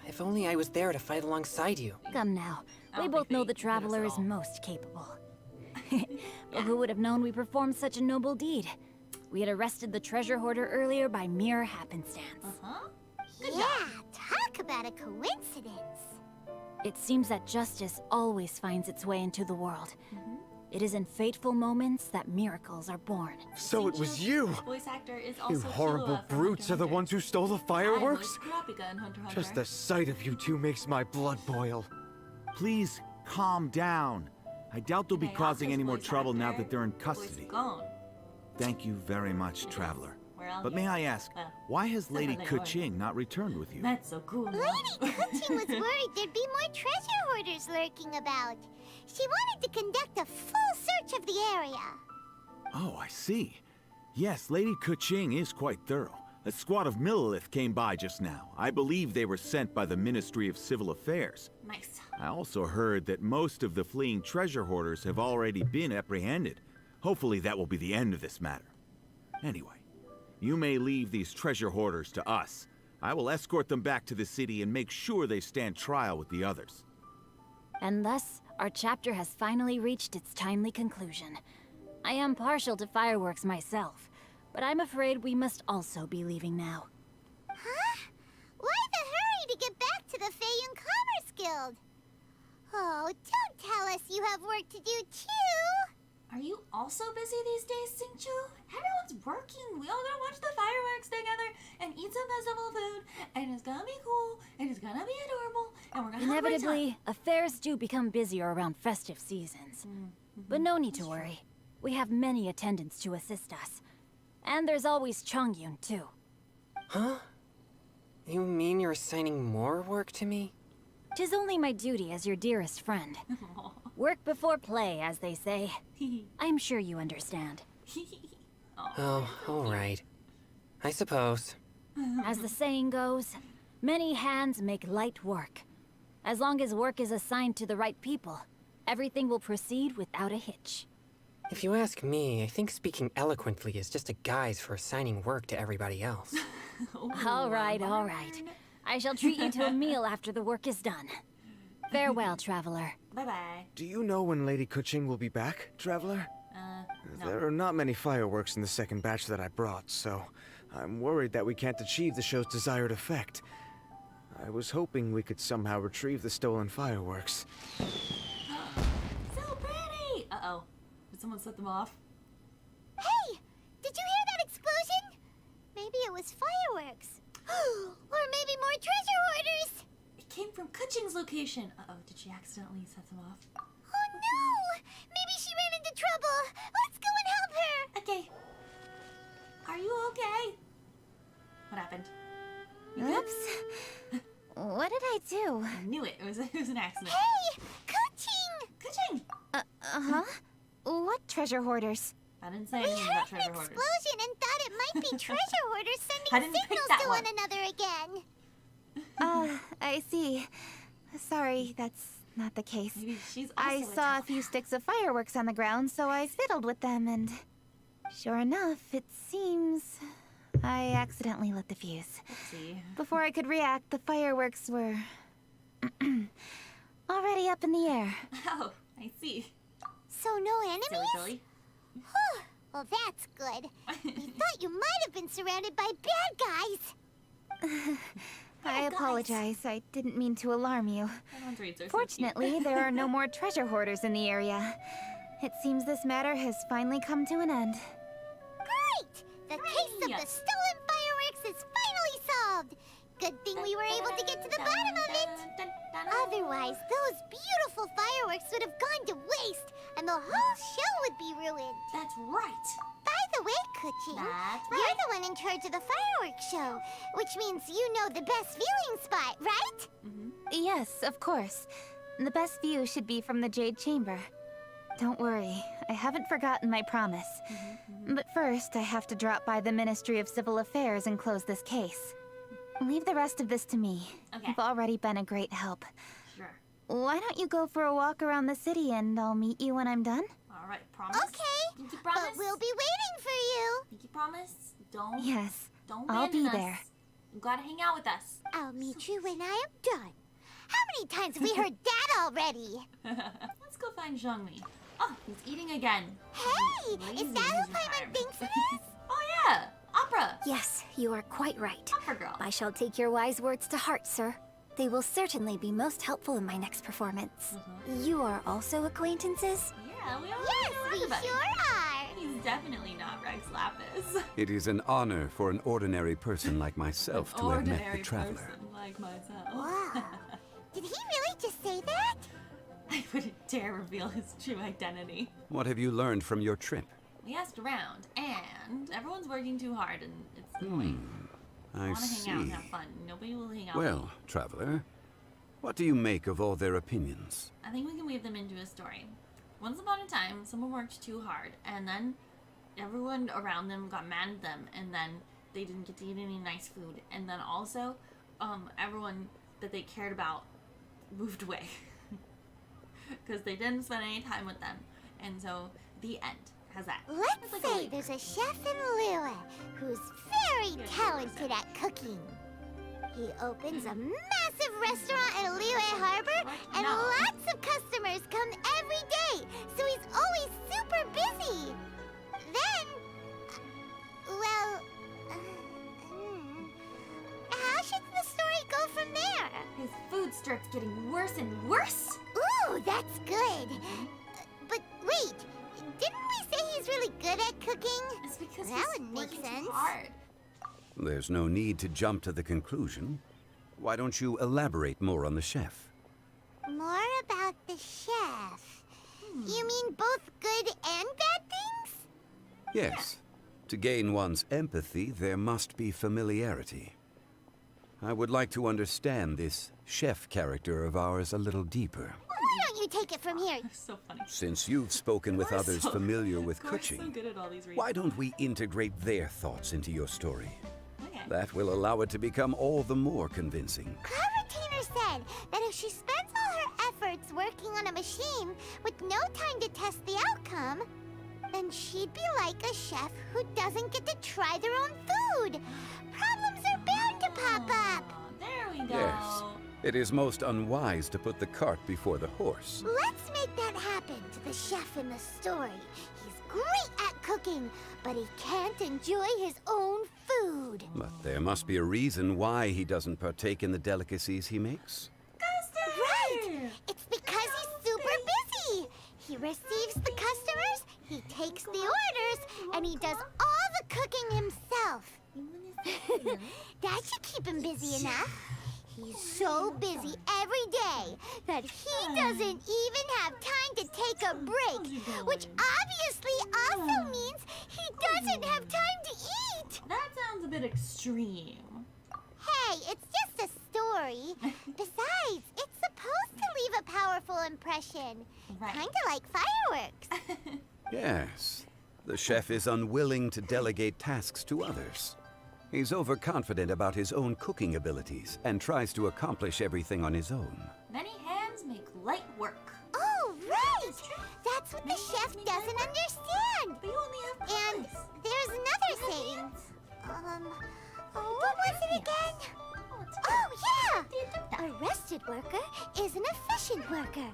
If only I was there to fight alongside you. Come now. We both know the Traveler is most capable. But who would have known we performed such a noble deed? We had arrested the treasure hoarder earlier by mere happenstance. Yeah, talk about a coincidence. It seems that justice always finds its way into the world. It is in fateful moments that miracles are born. So it was you! Voice actor is also You horrible Killua from brutes are the ones who stole the fireworks? I voiced Kurapika in Hunter x Hunter. Just the sight of you two makes my blood boil. Please, calm down. I doubt they'll be Okay, causing Oscar's any more voice trouble now actor, that they're in voice custody. gone. Thank you very much, Traveler. We're all But here. may I ask, Well, why has except Lady for Leonor. Kuching not returned with you? That's so cool. Lady Kuching was worried there'd be more treasure hoarders lurking about. She wanted to conduct a full search of the area. Oh, I see. Yes, Lady Kuching is quite thorough. A squad of Millilith came by just now. I believe they were sent by the Ministry of Civil Affairs. Nice. I also heard that most of the fleeing treasure hoarders have already been apprehended. Hopefully that will be the end of this matter. Anyway, you may leave these treasure hoarders to us. I will escort them back to the city and make sure they stand trial with the others. And thus, our chapter has finally reached its timely conclusion. I am partial to fireworks myself, but I'm afraid we must also be leaving now. Huh? Why the hurry to get back to the Feiyun Commerce Guild? Oh, don't tell us you have work to do too! Are you also busy these days, Xingqiu? Everyone's working. We all gotta watch the fireworks together and eat some festival food, and it's gonna be cool, and it's gonna be adorable, and we're gonna have a great time. Inevitably, affairs do become busier around festive seasons. But no need to worry. We have many attendants to assist us. And there's always Chongyun, too. Huh? You mean you're assigning more work to me? 'Tis only my duty as your dearest friend. Work before play, as they say. I'm sure you understand. Oh, all right. I suppose. As the saying goes, many hands make light work. As long as work is assigned to the right people, everything will proceed without a hitch. If you ask me, I think speaking eloquently is just a guise for assigning work to everybody else. All right, all right. I shall treat you to a meal after the work is done. Farewell, traveler. Bye-bye. Do you know when Lady Kuching will be back, traveler? No. There are not many fireworks in the second batch that I brought, so I'm worried that we can't achieve the show's desired effect. I was hoping we could somehow retrieve the stolen fireworks. So pretty! Uh-oh. Did someone set them off? Hey! Did you hear that explosion? Maybe it was fireworks. Or maybe more treasure hoarders! It came from Kuching's location. Uh-oh, did she accidentally set them off? Oh no! Maybe she ran into trouble! Let's go and help her! Okay. Are you okay? What happened? You good? Oops. What did I do? I knew it. It was an accident. Hey! Kuching! Kuching! Uh-huh. What treasure hoarders? I didn't say We anything heard about an treasure hoarders. explosion and thought it might be treasure hoarders I sending didn't pick signals that to one. one another again. I see. Sorry, that's not the case. Maybe she's also I a saw a few sticks of fireworks on the ground, so I fiddled with them, and sure enough, it seems I accidentally lit the fuse. Oopsie. Before I could react, the fireworks were already up in the air. Oh, I see. So no enemies? Silly Billy. Whew. Well, that's good. We thought you might have been surrounded by bad guys. I apologize. I didn't mean to alarm you. Everyone's reads are so Fortunately, cute. there are no more treasure hoarders in the area. It seems this matter has finally come to an end. Great! The case of the stolen fireworks is finally solved. Good thing we were able to get to the bottom of it. Otherwise, those beautiful fireworks would have gone to waste, and the whole show would be ruined. That's right. By the way, Kuching, That's you're right. the one in charge of the fireworks show, which means you know the best viewing spot, right? Yes, of course. The best view should be from the Jade Chamber. Don't worry, I haven't forgotten my promise. But first, I have to drop by the Ministry of Civil Affairs and close this case. Leave the rest of this to me. Okay. You've already been a great help. Sure. Why don't you go for a walk around the city and I'll meet you when I'm done? All right, promise? Okay, Pinky promise? but we'll be waiting for you. Pinky promise? Don't. Yes, Don't I'll be abandon us. there. You gotta hang out with us. I'll meet you when I am done. How many times have we heard that already? Let's go find Zhongli. Oh, he's eating again. Hey, Lazy is that in who his Paimon thinks he is? Oh yeah, Opera. Yes, you are quite right. Opera girl. I shall take your wise words to heart, sir. They will certainly be most helpful in my next performance. You are also acquaintances? Yeah, we all Yes, know we everybody. sure are. He's definitely not Rex Lapis. It is an honor for an ordinary person like myself to have met the Ordinary traveler. person like myself. Wow. Did he really just say that? I wouldn't dare reveal his true identity. What have you learned from your trip? We asked around, and everyone's working too hard, and it's annoying. I want to see. hang out and have fun. Nobody will hang out. Well, traveler, what do you make of all their opinions? I think we can weave them into a story. Once upon a time, someone worked too hard, and then everyone around them got mad at them, and then they didn't get to eat any nice food, and then also everyone that they cared about moved away because they didn't spend any time with them, and so the end. How's that? Let's say there's a chef in Liyue who's very talented at cooking. He opens a massive restaurant at Liyue Harbor, and lots of customers come every day, so he's always super busy. Then, well, how should the story go from there? His food starts getting worse and worse. Ooh, that's good. But wait, didn't we say he's really good at cooking? It's because that he's would make working sense. too hard. There's no need to jump to the conclusion. Why don't you elaborate more on the chef? More about the chef. You mean both good and bad things? Yes. To gain one's empathy, there must be familiarity. I would like to understand this chef character of ours a little deeper. Why don't you take it from here? So funny. Since you've spoken with others familiar with cooking, So good at all these why don't we integrate their thoughts into your story? Okay. That will allow it to become all the more convincing. Cloud Retainer said that if she spends all her efforts working on a machine with no time to test the outcome, then she'd be like a chef who doesn't get to try their own food. Problems are bound to pop up. There we go. Yes. It is most unwise to put the cart before the horse. Let's make that happen to the chef in the story. He's great at cooking, but he can't enjoy his own food. But there must be a reason why he doesn't partake in the delicacies he makes. Right! It's because he's super busy. He receives the customers, he takes the orders, and he does all the cooking himself. That should keep him busy enough. He's so busy every day that he doesn't even have time to take a break, which obviously also means he doesn't have time to eat. That sounds a bit extreme. Hey, it's just a story. Besides, it's supposed to leave a powerful impression. Right. Kinda like fireworks. Yes. The chef is unwilling to delegate tasks to others. He's overconfident about his own cooking abilities and tries to accomplish everything on his own. Many hands make light work. Oh, right! That's what the chef doesn't understand. But you only have And there's another saying. What was it again? Oh, yeah! A rested worker is an efficient worker.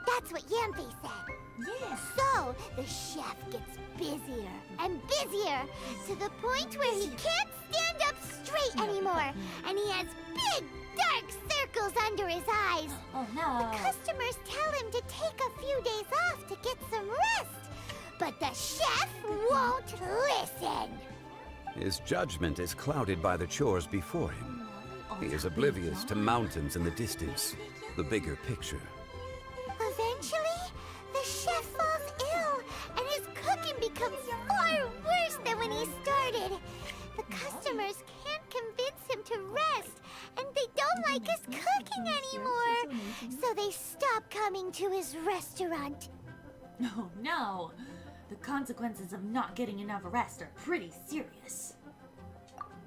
That's what Yamfe said. Yeah. So, the chef gets busier and busier to the point where he can't stand up straight anymore. And he has big, dark circles under his eyes. Oh, no. The customers tell him to take a few days off to get some rest. But the chef won't listen. His judgment is clouded by the chores before him. He is oblivious to mountains in the distance, the bigger picture. Eventually, the chef falls ill, and his cooking becomes far worse than when he started. The customers can't convince him to rest, and they don't like his cooking anymore. So they stop coming to his restaurant. Oh, no. The consequences of not getting enough rest are pretty serious.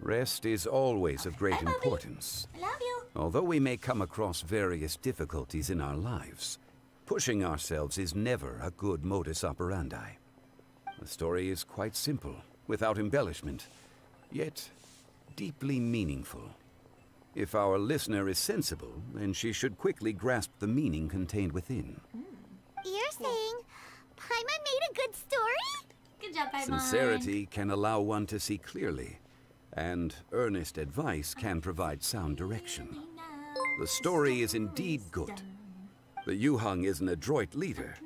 Rest is always of great importance. I love you. Although we may come across various difficulties in our lives, pushing ourselves is never a good modus operandi. The story is quite simple, without embellishment, yet deeply meaningful. If our listener is sensible, then she should quickly grasp the meaning contained within. You're saying Paimon made a good story? Good job, Paimon. Sincerity can allow one to see clearly, and earnest advice can provide sound direction. The story is indeed good. The Yuhang is an adroit leader.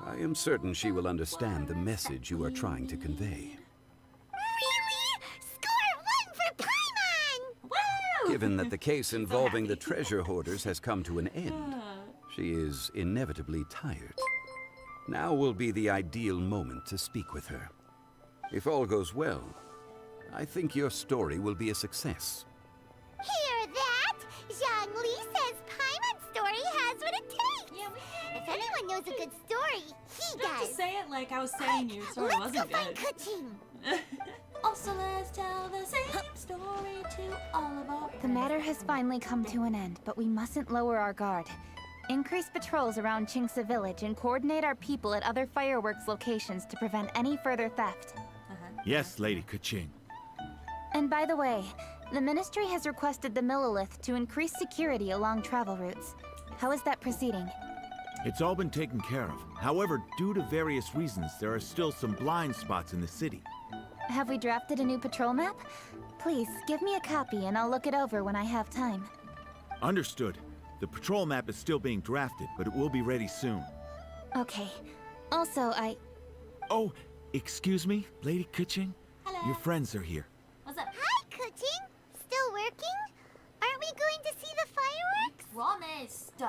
I am certain she will understand the message you are trying to convey. Really? Score 1 for Paimon! Woo! Given that the case involving the treasure hoarders has come to an end, she is inevitably tired. Now will be the ideal moment to speak with her. If all goes well, I think your story will be a success. Hear that? Zhang Li says Paimon's story has what it takes. Yeah, if anyone knows a good story, he Not does. to say it like I was saying your story Let's wasn't go find good. Kuching. Also, let's tell the same story to all of our The matter has finally come to an end, but we mustn't lower our guard. Increase patrols around Chingsa Village and coordinate our people at other fireworks locations to prevent any further theft. Yes, Lady Kaching. And by the way, the Ministry has requested the Millilith to increase security along travel routes. How is that proceeding? It's all been taken care of. However, due to various reasons, there are still some blind spots in the city. Have we drafted a new patrol map? Please, give me a copy and I'll look it over when I have time. Understood. The patrol map is still being drafted, but it will be ready soon. Okay. Also, Oh, excuse me, Lady Kaching? Hello. Your friends are here. What's up? Hi, Kuching. Still working? Aren't we going to see the fireworks? Promised.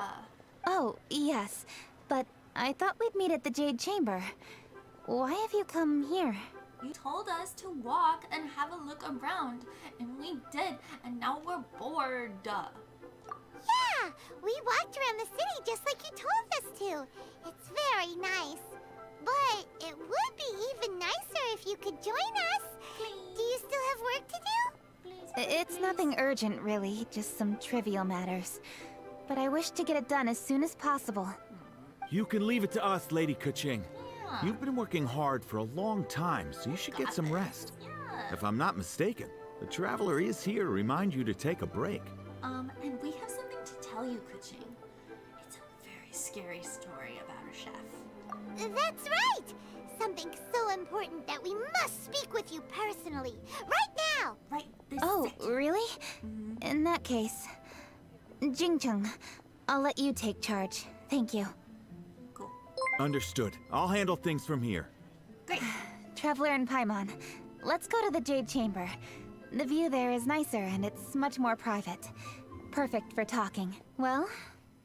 Oh, yes. But I thought we'd meet at the Jade Chamber. Why have you come here? You told us to walk and have a look around, and we did, and now we're bored. Yeah, we walked around the city just like you told us to. It's very nice. But it would be even nicer if you could join us. Do you still have work to do? It's nothing urgent, really. Just some trivial matters. But I wish to get it done as soon as possible. You can leave it to us, Lady Kaching. You've been working hard for a long time, so you should get some rest. If I'm not mistaken, the Traveler is here to remind you to take a break. And we have something to tell you, Kuching. It's a very scary story about our chef. That's right! Something so important that we must speak with you personally. Right now! Right this Oh, second. really? In that case... Jingcheng, I'll let you take charge. Thank you. Cool. Understood. I'll handle things from here. Great. Traveler and Paimon, let's go to the Jade Chamber. The view there is nicer and it's much more private. Perfect for talking. Well,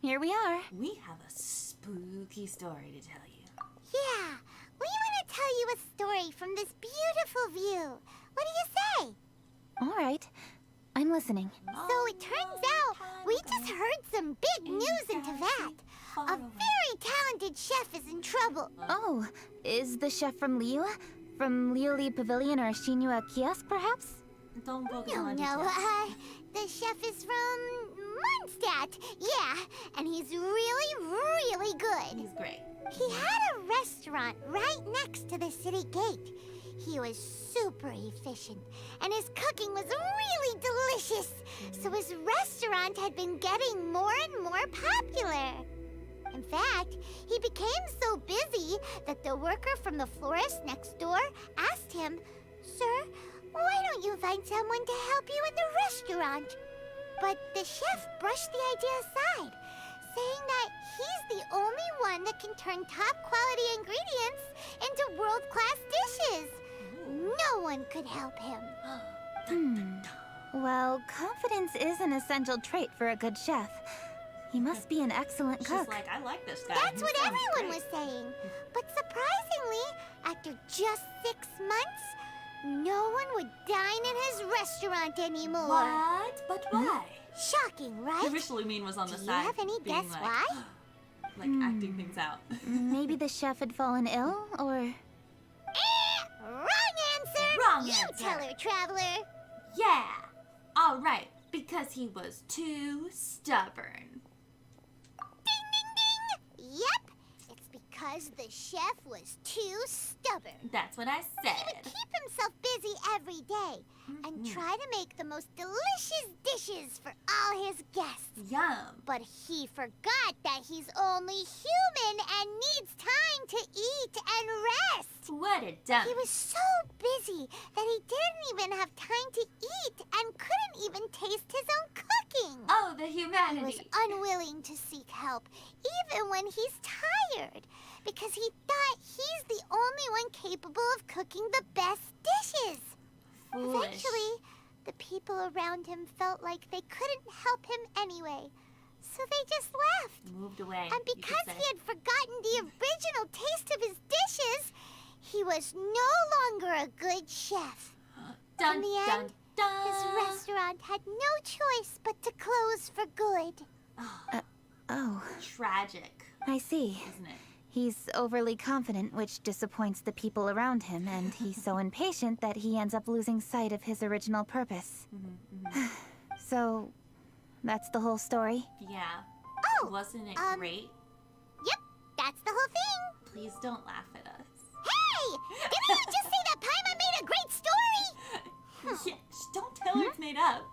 here we are. We have a spooky story to tell you. Yeah, we want to tell you a story from this beautiful view. What do you say? All right. I'm listening. So it turns out we just heard some big news in Teyvat. A very talented chef is in trouble. Oh, is the chef from Liyue? From Liuli Pavilion or Shinua Kiosk, perhaps? Don't focus No, on no, details. the chef is from Mondstadt. Yeah, and he's really, really good. He's great. He had a restaurant right next to the city gate. He was super efficient, and his cooking was really delicious. So his restaurant had been getting more and more popular. In fact, he became so busy that the worker from the florist next door asked him, "Sir, why don't you find someone to help you in the restaurant?" But the chef brushed the idea aside, saying that he's the only one that can turn top-quality ingredients into world-class dishes. No one could help him. Well, confidence is an essential trait for a good chef. He must be an excellent cook. She's like, I like this guy. That's He what sounds everyone great. was saying. But surprisingly, after just 6 months, no one would dine in his restaurant anymore. What? But why? Shocking, right? I wish Lumine was on the Do side. you have any being guess like, why? Like acting things out. Maybe the chef had fallen ill, or... Wrong answer! Wrong you answer. tell her, Traveler. Yeah. All right. Because he was too stubborn. Ding, ding, ding! Yep, it's because the chef was too stubborn. That's what I He said. would keep himself busy every day and try to make the most delicious dishes for all his guests. Yum. But he forgot that he's only human and needs time to eat and rest. What a dump. He was so busy that he didn't even have time to eat and couldn't even taste his own cooking. Oh, the He humanity. was unwilling to seek help, even when he's tired, because he thought he's the only one capable of cooking the best dishes. Foolish. Eventually, the people around him felt like they couldn't help him anyway, so they just left. Moved away. And you could because say. he had forgotten the original taste of his dishes, he was no longer a good chef. Dun, In the dun, end, dun. his restaurant had no choice but to close for good. Oh, Tragic, I see. isn't it? He's overly confident, which disappoints the people around him, and he's so impatient that he ends up losing sight of his original purpose. So, that's the whole story? Yeah. Oh! Wasn't it great? Yep, that's the whole thing. Please don't laugh at us. Hey! Didn't you just say that Paimon made a great story? Yeah, don't tell her it's made up.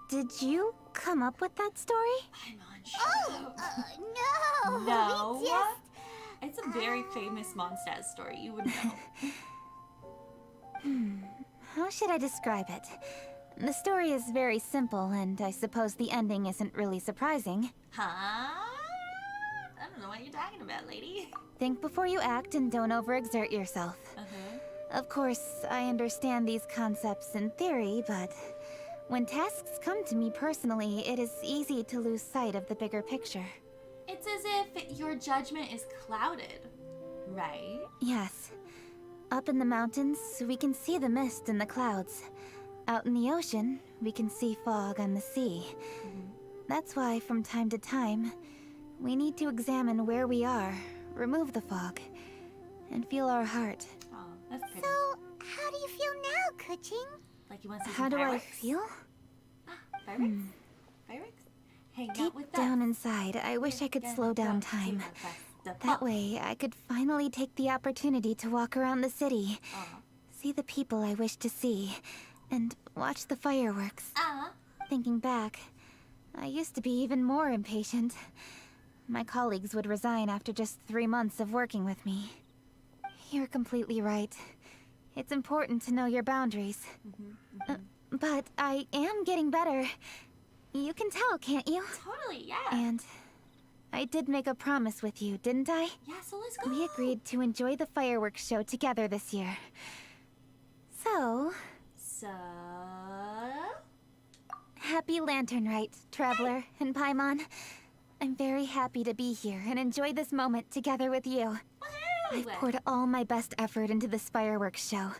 Did you come up with that story? Oh, no. No. We just... It's a very famous Mondstadt story. You would know. How should I describe it? The story is very simple, and I suppose the ending isn't really surprising. Huh? I don't know what you're talking about, lady. Think before you act and don't overexert yourself. Of course, I understand these concepts in theory, but when tasks come to me personally, it is easy to lose sight of the bigger picture. It's as if your judgment is clouded, right? Yes. Up in the mountains, we can see the mist and the clouds. Out in the ocean, we can see fog on the sea. That's why, from time to time, we need to examine where we are, remove the fog, and feel our heart. Oh, that's pretty. So, how do you feel now, Kuching? Like you want to see How some do I fireworks? feel? Fireworks? Fireworks? Hang out Deep with down us. inside, I wish I could slow down time. The That way, I could finally take the opportunity to walk around the city, see the people I wish to see, and watch the fireworks. Thinking back, I used to be even more impatient. My colleagues would resign after just 3 months of working with me. You're completely right. It's important to know your boundaries. But I am getting better. You can tell, can't you? Totally, yeah. And I did make a promise with you, didn't I? Yeah, so let's go. We agreed to enjoy the fireworks show together this year. So... Happy Lantern Rite, Traveler and Paimon. I'm very happy to be here and enjoy this moment together with you. I've poured all my best effort into this fireworks show.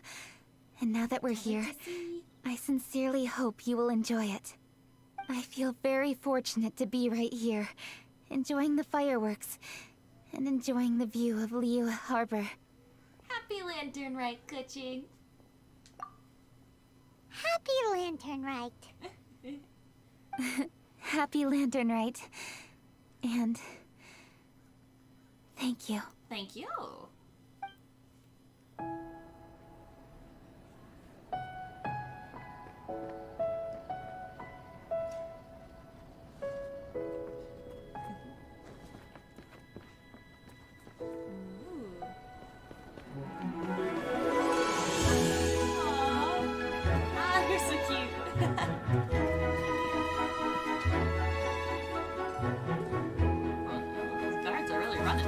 And now that we're here, I sincerely hope you will enjoy it. I feel very fortunate to be right here, enjoying the fireworks, and enjoying the view of Liyue Harbor. Happy Lantern Rite, Kuching. Happy Lantern Rite. Happy Lantern Rite. And... thank you. Thank you. You're so cute. Those guards are really running.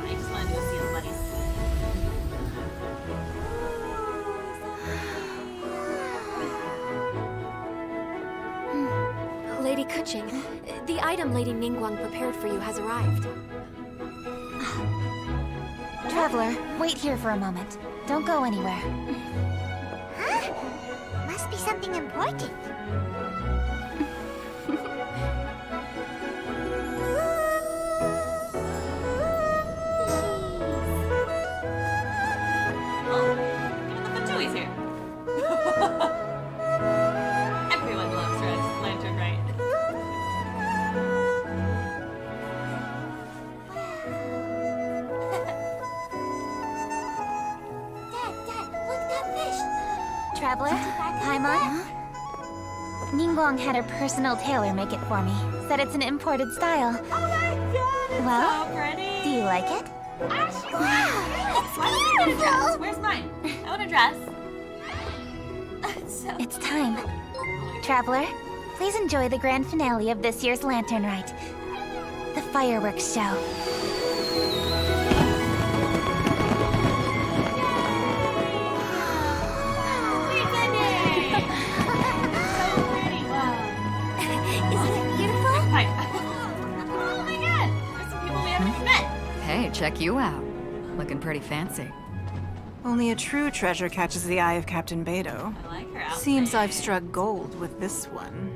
I just wanted to go see the buddies. Lady Kuching, the item Lady Ningguang prepared for you has arrived. Traveler, wait here for a moment. Don't go anywhere. Huh? Must be something important. Joey's here. Everyone loves Red Lantern, right? Dad, look at that fish. Traveler, Paimon. Ningguang had her personal tailor make it for me. Said it's an imported style. Oh my god, it's Well, so pretty. Do you like it? Wow, it's Why don't you get a dress? beautiful. Where's mine? I want a dress. It's time. Traveler, please enjoy the grand finale of this year's Lantern Rite. The fireworks show. Sweet ending! So pretty. Wow. Isn't it beautiful? Hi. Oh my god! There's some people we haven't even met. Hey, check you out. Looking pretty fancy. Only a true treasure catches the eye of Captain Beidou. I like her outfit. Seems I've struck gold with this one.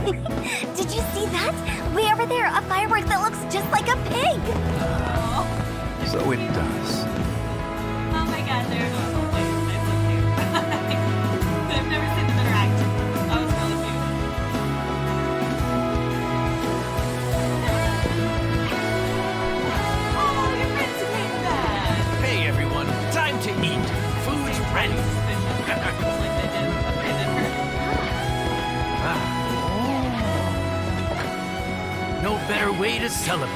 Did you see that? Way over there, a firework that looks just like a pig! So it does. Oh my god, they're adorable. They're so cute. I've never seen them interact. That was really cute. Oh, your friends came back. Hey everyone, time to eat. Food's ready. No better way to celebrate.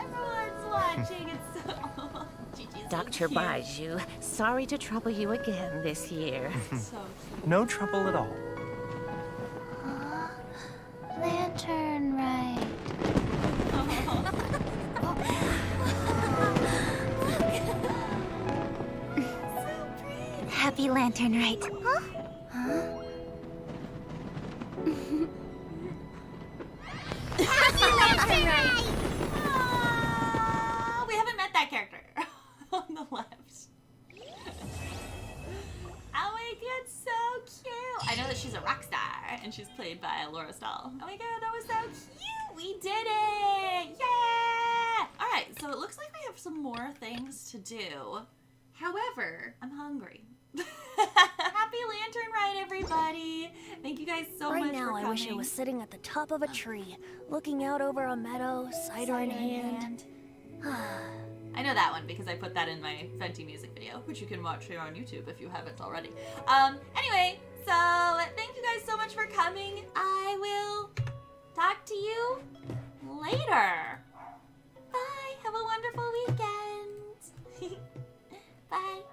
Everyone's watching. It's so... Gigi's so Dr. cute. Baiju, sorry to trouble you again this year. So cute. No trouble at all. Lantern Rite. Happy Lantern Rite. Happy Lantern Rite! We haven't met that character on the left. Oh my god, so cute! I know that she's a rock star, and she's played by Laura Stahl. Oh my god, that was so cute! We did it! Yeah! Alright, so it looks like we have some more things to do. However, I'm hungry. Happy Lantern Rite, everybody! Thank you guys so much Right for now, coming. I wish I was sitting at the top of a tree, looking out over a meadow, cider in hand. I know that one because I put that in my Venti music video, which you can watch here on YouTube if you haven't already. Anyway, so thank you guys so much for coming. I will talk to you later.